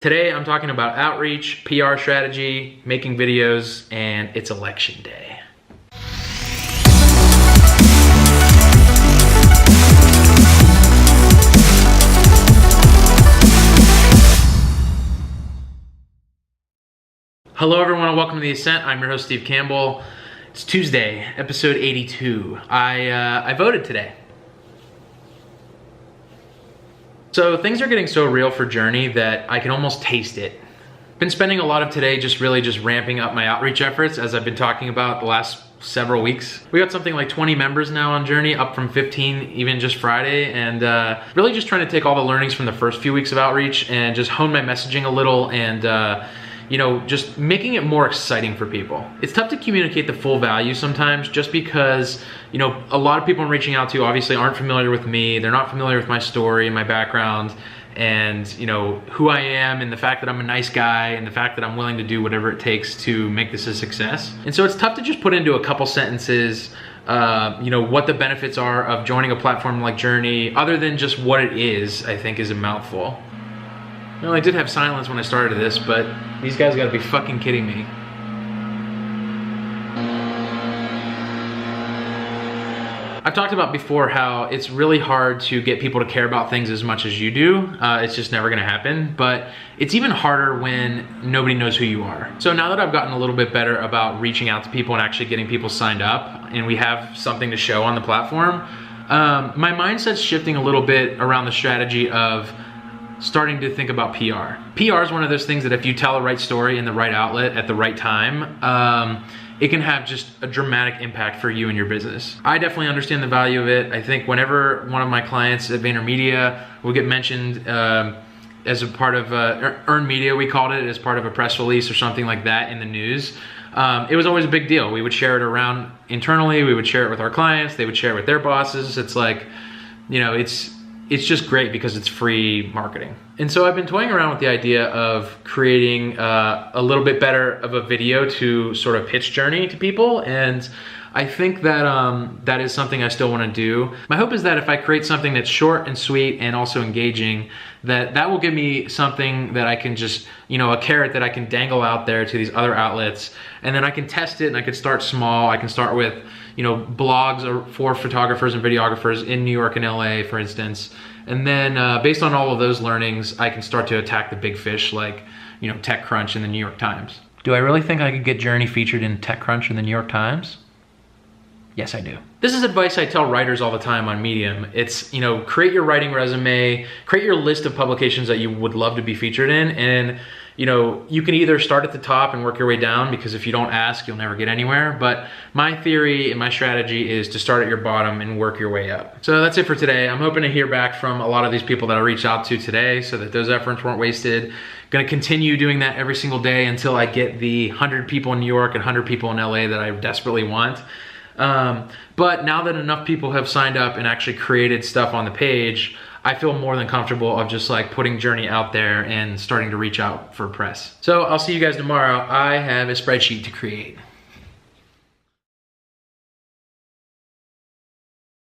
Today I'm talking about outreach, PR strategy, making videos, and it's election day. Hello everyone and welcome to The Ascent. I'm your host Steve Campbell. It's Tuesday, episode 82. I voted today. So things are getting so real for Journey that I can almost taste it. Been spending a lot of today just ramping up my outreach efforts, as I've been talking about the last several weeks. We got something like 20 members now on Journey, up from 15 even just Friday, and really just trying to take all the learnings from the first few weeks of outreach and just hone my messaging a little and just making it more exciting for people. It's tough to communicate the full value sometimes just because, a lot of people I'm reaching out to obviously aren't familiar with me. They're not familiar with my story and my background and, who I am and the fact that I'm a nice guy and the fact that I'm willing to do whatever it takes to make this a success. And so it's tough to just put into a couple sentences what the benefits are of joining a platform like Journey, other than just what it is, I think is a mouthful. Well, I did have silence when I started this, but these guys gotta be fucking kidding me. I've talked about before how it's really hard to get people to care about things as much as you do. It's just never gonna happen, but it's even harder when nobody knows who you are. So now that I've gotten a little bit better about reaching out to people and actually getting people signed up, and we have something to show on the platform, my mindset's shifting a little bit around the strategy of starting to think about PR. PR is one of those things that if you tell the right story in the right outlet at the right time, it can have just a dramatic impact for you and your business. I definitely understand the value of it. I think whenever one of my clients at VaynerMedia will get mentioned as a part of earned media, we called it, as part of a press release or something like that in the news, it was always a big deal. We would share it around internally, we would share it with our clients, they would share it with their bosses. It's like, it's just great because it's free marketing. And so I've been toying around with the idea of creating a little bit better of a video to sort of pitch Journey to people. And I think that that is something I still want to do. My hope is that if I create something that's short and sweet and also engaging, that will give me something that I can just, a carrot that I can dangle out there to these other outlets. And then I can test it and I can start small. I can start with, blogs for photographers and videographers in New York and LA, for instance. And then based on all of those learnings, I can start to attack the big fish like, TechCrunch and the New York Times. Do I really think I could get Journey featured in TechCrunch and the New York Times? Yes, I do. This is advice I tell writers all the time on Medium. It's, create your writing resume, create your list of publications that you would love to be featured in, and you can either start at the top and work your way down, because if you don't ask, you'll never get anywhere. But my theory and my strategy is to start at your bottom and work your way up. So that's it for today. I'm hoping to hear back from a lot of these people that I reached out to today so that those efforts weren't wasted. Gonna continue doing that every single day until I get the 100 people in New York and 100 people in LA that I desperately want. But now that enough people have signed up and actually created stuff on the page, I feel more than comfortable of just like putting Journey out there and starting to reach out for press. So I'll see you guys tomorrow. I have a spreadsheet to create.